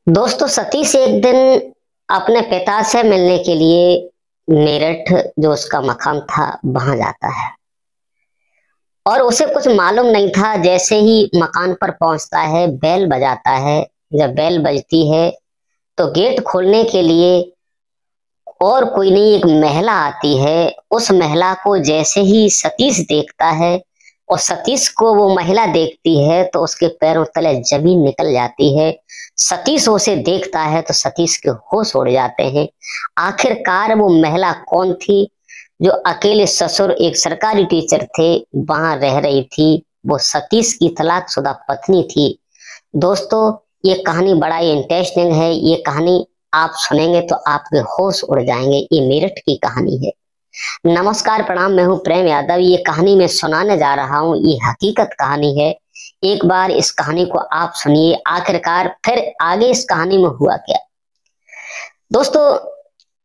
दोस्तों, सतीश एक दिन अपने पिता से मिलने के लिए मेरठ जो उसका मकाम था वहां जाता है। और उसे कुछ मालूम नहीं था। जैसे ही मकान पर पहुंचता है, बेल बजाता है। जब बेल बजती है तो गेट खोलने के लिए और कोई नहीं, एक महिला आती है। उस महिला को जैसे ही सतीश देखता है और सतीश को वो महिला देखती है तो उसके पैरों तले जमीन निकल जाती है। सतीश उसे देखता है तो सतीश के होश उड़ जाते हैं। आखिरकार वो महिला कौन थी? जो अकेले ससुर एक सरकारी टीचर थे वहां रह रही थी, वो सतीश की तलाकशुदा पत्नी थी। दोस्तों, ये कहानी बड़ा ही इंटरेस्टिंग है। ये कहानी आप सुनेंगे तो आपके होश उड़ जाएंगे। ये मेरठ की कहानी है। नमस्कार, प्रणाम। मैं हूं प्रेम यादव। ये कहानी मैं सुनाने जा रहा हूं, ये हकीकत कहानी है। एक बार इस कहानी को आप सुनिए। आखिरकार फिर आगे इस कहानी में हुआ क्या। दोस्तों,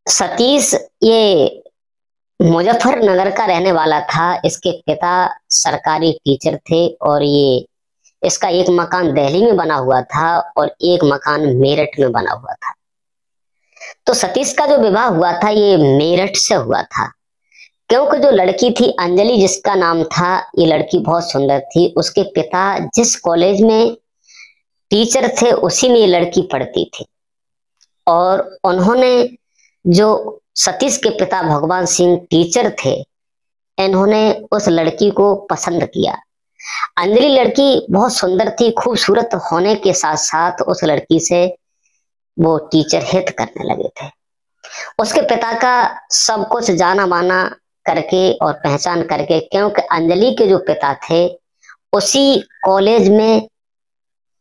सतीश ये मुजफ्फरनगर का रहने वाला था। इसके पिता सरकारी टीचर थे और ये इसका एक मकान दिल्ली में बना हुआ था और एक मकान मेरठ में बना हुआ था। तो सतीश का जो विवाह हुआ था ये मेरठ से हुआ था, क्योंकि जो लड़की थी अंजलि जिसका नाम था, ये लड़की बहुत सुंदर थी। उसके पिता जिस कॉलेज में टीचर थे उसी में ये लड़की पढ़ती थी। और उन्होंने, जो सतीश के पिता भगवान सिंह टीचर थे, इन्होंने उस लड़की को पसंद किया। अंजलि लड़की बहुत सुंदर थी। खूबसूरत होने के साथ साथ उस लड़की से वो टीचर हित करने लगे थे। उसके पिता का सब कुछ जाना माना करके और पहचान करके, क्योंकि अंजलि के जो पिता थे उसी कॉलेज में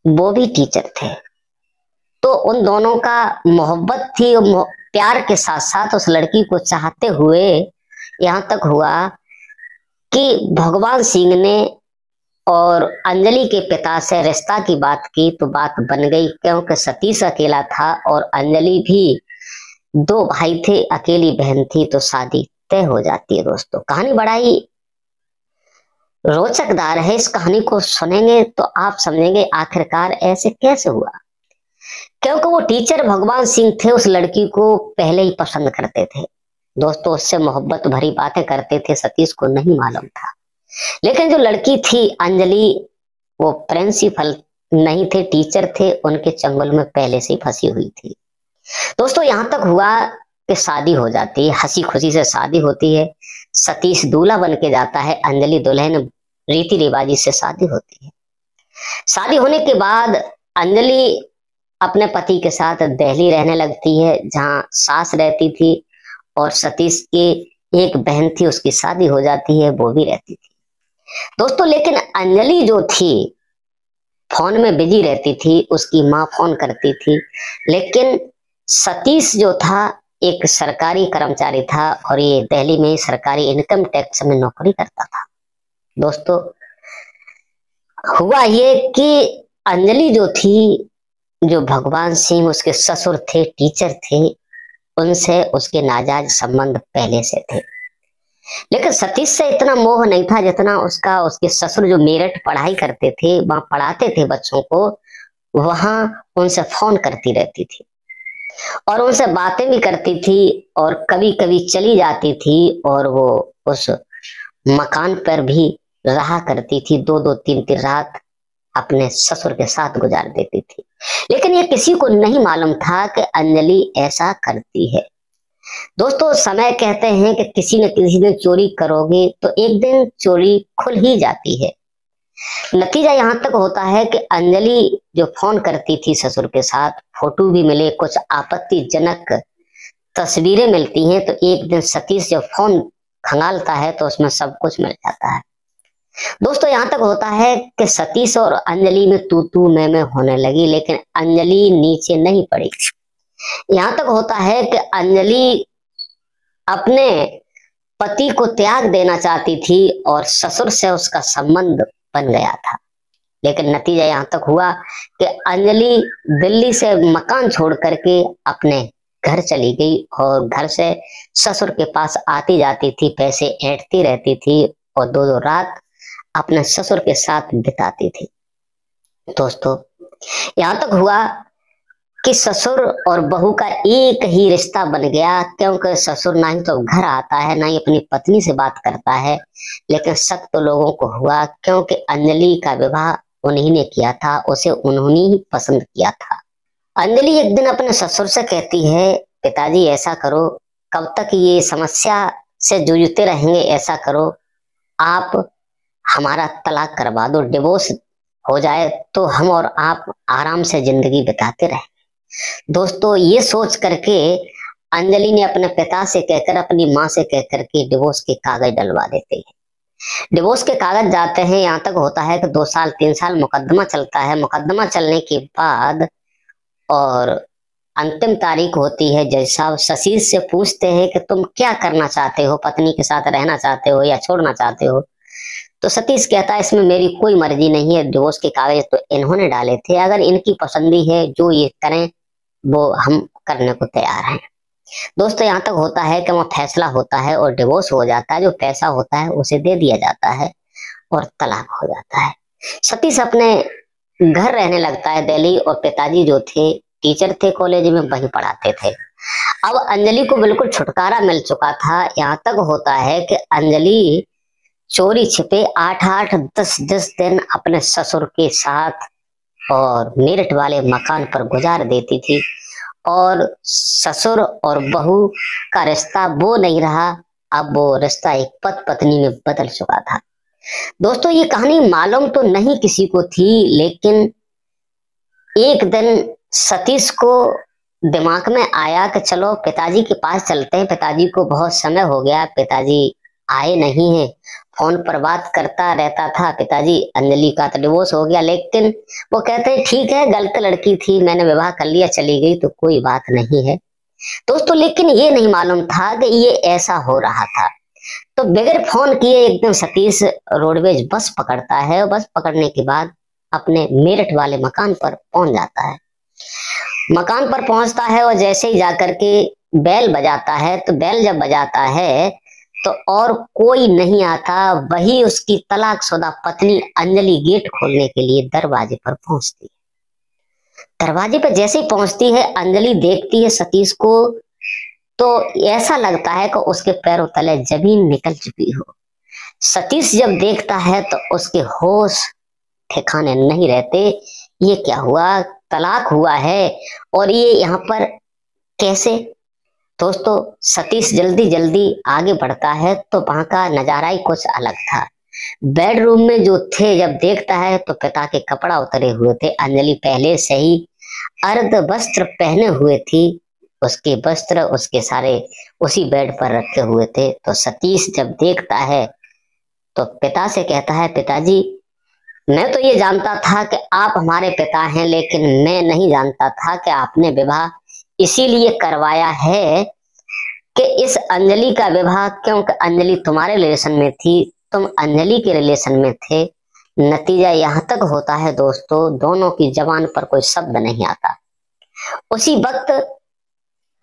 वो भी टीचर थे, तो उन दोनों का मोहब्बत थी। और प्यार के साथ साथ उस लड़की को चाहते हुए यहाँ तक हुआ कि भगवान सिंह ने और अंजलि के पिता से रिश्ता की बात की तो बात बन गई। क्योंकि सतीश अकेला था और अंजलि भी दो भाई थे, अकेली बहन थी, तो शादी तय हो जाती है। दोस्तों, कहानी बड़ा ही रोचकदार है। इस कहानी को सुनेंगे तो आप समझेंगे आखिरकार ऐसे कैसे हुआ। क्योंकि वो टीचर भगवान सिंह थे, उस लड़की को पहले ही पसंद करते थे। दोस्तों, उससे मोहब्बत भरी बातें करते थे, सतीश को नहीं मालूम था। लेकिन जो लड़की थी अंजलि, वो प्रिंसिपल नहीं थे, टीचर थे, उनके चंगुल में पहले से ही फंसी हुई थी। दोस्तों, यहां तक हुआ कि शादी हो जाती है। हंसी खुशी से शादी होती है। सतीश दूल्हा बन के जाता है, अंजलि दुल्हन। रीति रिवाजी से शादी होती है। शादी होने के बाद अंजलि अपने पति के साथ दिल्ली रहने लगती है, जहां सास रहती थी। और सतीश की एक बहन थी, उसकी शादी हो जाती है, वो भी रहती थी। दोस्तों, लेकिन अंजलि जो थी फोन में बिजी रहती थी। उसकी माँ फोन करती थी। लेकिन सतीश जो था एक सरकारी कर्मचारी था और ये दिल्ली में सरकारी इनकम टैक्स में नौकरी करता था। दोस्तों, हुआ ये कि अंजलि जो थी, जो भगवान सिंह उसके ससुर थे, टीचर थे, उनसे उसके नाजायज संबंध पहले से थे। लेकिन सतीश से इतना मोह नहीं था जितना उसका उसके ससुर जो मेरठ पढ़ाई करते थे, वहां पढ़ाते थे बच्चों को, वहां उनसे फोन करती रहती थी और उनसे बातें भी करती थी। और कभी कभी चली जाती थी और वो उस मकान पर भी रहा करती थी। दो दो तीन तीन रात अपने ससुर के साथ गुजार देती थी। लेकिन ये किसी को नहीं मालूम था कि अंजलि ऐसा करती है। दोस्तों, समय कहते हैं कि किसी न किसी दिन चोरी करोगे तो एक दिन चोरी खुल ही जाती है। नतीजा यहाँ तक होता है कि अंजलि जो फोन करती थी ससुर के साथ, फोटो भी मिले, कुछ आपत्तिजनक तस्वीरें मिलती हैं। तो एक दिन सतीश जब फोन खंगालता है तो उसमें सब कुछ मिल जाता है। दोस्तों, यहाँ तक होता है कि सतीश और अंजलि में तू तू मैं होने लगी, लेकिन अंजलि नीचे नहीं पड़ी। यहाँ तक होता है कि अंजलि अपने पति को त्याग देना चाहती थी और ससुर से उसका संबंध बन गया था। लेकिन नतीजा यहाँ तक हुआ कि अंजलि दिल्ली से मकान छोड़ करके अपने घर चली गई और घर से ससुर के पास आती जाती थी, पैसे ऐंठती रहती थी और दो दो रात अपने ससुर के साथ बिताती थी। दोस्तों, यहाँ तक हुआ कि ससुर और बहू का एक ही रिश्ता बन गया, क्योंकि ससुर ना ही तो घर आता है ना ही अपनी पत्नी से बात करता है। लेकिन शक तो लोगों को हुआ, क्योंकि अंजलि का विवाह उन्हीं ने किया था, उसे उन्होंने ही पसंद किया था। अंजलि एक दिन अपने ससुर से कहती है, पिताजी ऐसा करो, कब तक ये समस्या से जूझते रहेंगे, ऐसा करो आप हमारा तलाक करवा दो, डिवोर्स हो जाए तो हम और आप आराम से जिंदगी बिताते रहे। दोस्तों ये सोच करके अंजलि ने अपने पिता से कहकर, अपनी माँ से कहकर के डिवोर्स के कागज डलवा देते हैं। डिवोर्स के कागज जाते हैं, यहाँ तक होता है कि 2 साल 3 साल मुकदमा चलता है। मुकदमा चलने के बाद और अंतिम तारीख होती है, जज साहब शशि से पूछते हैं कि तुम क्या करना चाहते हो, पत्नी के साथ रहना चाहते हो या छोड़ना चाहते हो। तो सतीश कहता है, इसमें मेरी कोई मर्जी नहीं है, डिवोर्स के कागज तो इन्होंने डाले थे, अगर इनकी पसंदी है जो ये करें वो हम करने को तैयार हैं। दोस्तों यहाँ तक होता है कि वह फैसला होता है और डिवोर्स हो जाता है। जो पैसा होता है उसे दे दिया जाता है और तलाक हो जाता है। सतीश अपने घर रहने लगता है दिल्ली, और पिताजी जो थे टीचर थे कॉलेज में, वहीं पढ़ाते थे। अब अंजलि को बिल्कुल छुटकारा मिल चुका था। यहाँ तक होता है कि अंजलि चोरी छिपे 8-8 10-10 दिन अपने ससुर के साथ और मेरठ वाले मकान पर गुजार देती थी, और ससुर और बहू का रिश्ता वो नहीं रहा, अब वो रिश्ता एक पति पत्नी में बदल चुका था। दोस्तों ये कहानी मालूम तो नहीं किसी को थी, लेकिन एक दिन सतीश को दिमाग में आया कि चलो पिताजी के पास चलते हैं, पिताजी को बहुत समय हो गया, पिताजी आए नहीं है। फोन पर बात करता रहता था, पिताजी अंजलि का तो डिवोर्स हो गया, लेकिन वो कहते हैं ठीक है, गलत लड़की थी, मैंने विवाह कर लिया, चली गई तो कोई बात नहीं है। दोस्तों लेकिन ये नहीं मालूम था कि ये ऐसा हो रहा था। तो बगैर फोन किए एक दिन सतीश रोडवेज बस पकड़ता है, और बस पकड़ने के बाद अपने मेरठ वाले मकान पर पहुंच जाता है। मकान पर पहुंचता है और जैसे ही जाकर के बेल बजाता है, तो बेल जब बजाता है तो और कोई नहीं आता, वही उसकी तलाकशुदा पत्नी अंजलि गेट खोलने के लिए दरवाजे पर पहुंचती है। दरवाजे पर जैसे ही पहुंचती है, अंजलि देखती है सतीश को, तो ऐसा लगता है कि उसके पैरों तले जमीन निकल चुकी हो। सतीश जब देखता है तो उसके होश ठिकाने नहीं रहते। ये क्या हुआ, तलाक हुआ है और ये यहाँ पर कैसे। दोस्तों सतीश जल्दी जल्दी आगे बढ़ता है तो वहां का नजारा ही कुछ अलग था। बेडरूम में जो थे जब देखता है तो पिता के कपड़ा उतरे हुए थे, अंजलि पहले से ही अर्ध वस्त्र पहने हुए थी, उसके वस्त्र उसके सारे उसी बेड पर रखे हुए थे। तो सतीश जब देखता है तो पिता से कहता है, पिताजी मैं तो ये जानता था कि आप हमारे पिता हैं, लेकिन मैं नहीं जानता था कि आपने विवाह इसीलिए करवाया है कि इस अंजलि का विवाह, क्योंकि अंजलि तुम्हारे रिलेशन में थी, तुम अंजलि के रिलेशन में थे। नतीजा यहाँ तक होता है दोस्तों, दोनों की जबान पर कोई शब्द नहीं आता। उसी वक्त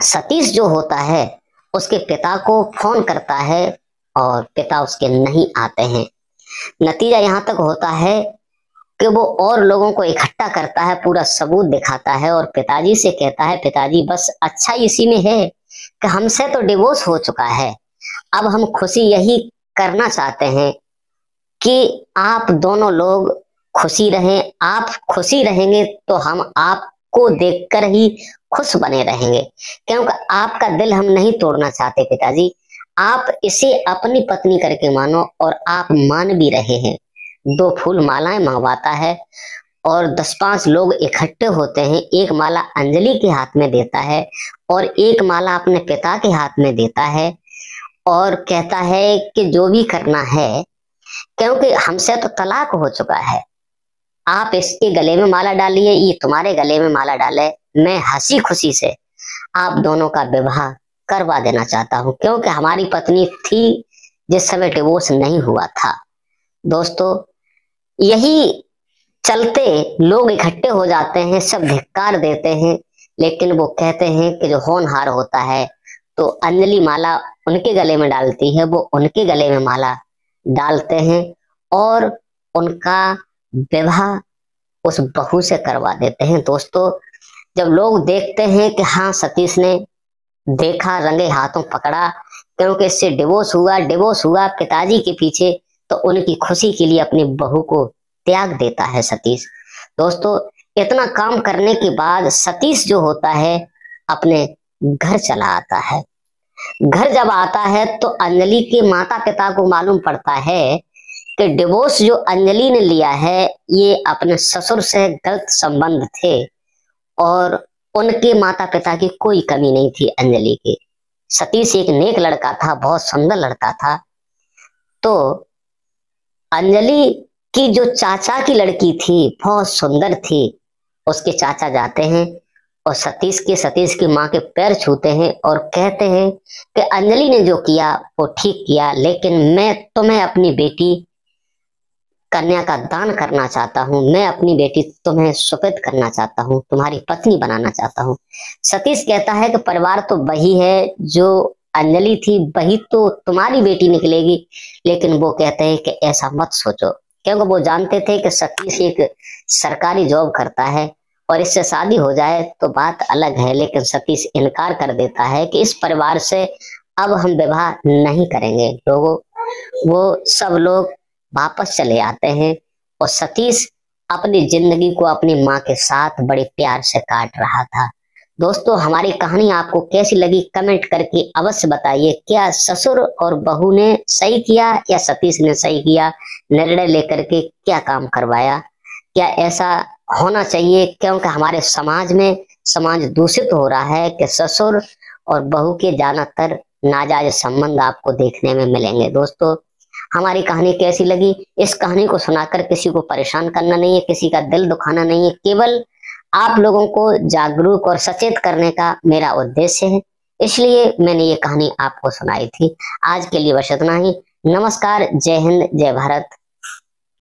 सतीश जो होता है उसके पिता को फोन करता है और पिता उसके नहीं आते हैं। नतीजा यहाँ तक होता है कि वो और लोगों को इकट्ठा करता है, पूरा सबूत दिखाता है और पिताजी से कहता है, पिताजी बस अच्छा इसी में है कि हमसे तो डिवोर्स हो चुका है, अब हम खुशी यही करना चाहते हैं कि आप दोनों लोग खुशी रहें। आप खुशी रहेंगे तो हम आपको देखकर ही खुश बने रहेंगे, क्योंकि आपका दिल हम नहीं तोड़ना चाहते पिताजी। आप इसे अपनी पत्नी करके मानो, और आप मान भी रहे हैं। 2 फूल मालाएं मंगवाता है और 10-5 लोग इकट्ठे होते हैं, एक माला अंजलि के हाथ में देता है और एक माला अपने पिता के हाथ में देता है, और कहता है कि जो भी करना है, क्योंकि हमसे तो तलाक हो चुका है, आप इसके गले में माला डालिए, ये तुम्हारे गले में माला डाले, मैं हंसी खुशी से आप दोनों का विवाह करवा देना चाहता हूं, क्योंकि हमारी पत्नी थी जिस समय डिवोर्स नहीं हुआ था। दोस्तों यही चलते लोग इकट्ठे हो जाते हैं, सब धिक्कार देते हैं, लेकिन वो कहते हैं कि जो होनहार होता है तो अंजलि माला उनके गले में डालती है, वो उनके गले में माला डालते हैं और उनका विवाह उस बहू से करवा देते हैं। दोस्तों जब लोग देखते हैं कि हाँ सतीश ने देखा, रंगे हाथों पकड़ा, क्योंकि इससे डिवोर्स हुआ पिताजी के पीछे, तो उनकी खुशी के लिए अपनी बहू को त्याग देता है सतीश। दोस्तों, इतना काम करने के बाद सतीश जो होता है अपने घर चला आता है। घर जब आता है तो अंजलि के माता पिता को मालूम पड़ता है कि डिवोर्स जो अंजलि ने लिया है ये अपने ससुर से गलत संबंध थे, और उनके माता पिता की कोई कमी नहीं थी अंजलि के। सतीश एक नेक लड़का था, बहुत सुंदर लड़का था। तो अंजलि की जो चाचा की लड़की थी बहुत सुंदर थी। उसके चाचा जाते हैं और सतीश की माँ के पैर छूते हैं और कहते हैं कि अंजलि ने जो किया वो ठीक किया, लेकिन मैं तुम्हें अपनी बेटी कन्या का दान करना चाहता हूँ, मैं अपनी बेटी तुम्हें सुपुर्द करना चाहता हूँ, तुम्हारी पत्नी बनाना चाहता हूँ। सतीश कहता है कि परिवार तो वही है, जो अंजलि थी वही तो तुम्हारी बेटी निकलेगी, लेकिन वो कहते हैं कि ऐसा मत सोचो, क्योंकि वो जानते थे कि सतीश एक सरकारी जॉब करता है और इससे शादी हो जाए तो बात अलग है। लेकिन सतीश इनकार कर देता है कि इस परिवार से अब हम विवाह नहीं करेंगे। लोगों, वो सब लोग वापस चले आते हैं और सतीश अपनी जिंदगी को अपनी माँ के साथ बड़े प्यार से काट रहा था। दोस्तों, हमारी कहानी आपको कैसी लगी कमेंट करके अवश्य बताइए। क्या ससुर और बहू ने सही किया या सतीश ने सही किया? निर्णय लेकर के क्या काम करवाया? क्या ऐसा होना चाहिए? क्योंकि हमारे समाज दूषित हो रहा है कि ससुर और बहू के ज्यादातर नाजायज संबंध आपको देखने में मिलेंगे। दोस्तों, हमारी कहानी कैसी लगी? इस कहानी को सुनाकर किसी को परेशान करना नहीं है, किसी का दिल दुखाना नहीं है, केवल आप लोगों को जागरूक और सचेत करने का मेरा उद्देश्य है, इसलिए मैंने ये कहानी आपको सुनाई थी। आज के लिए बस इतना ही। नमस्कार, जय हिंद, जय भारत।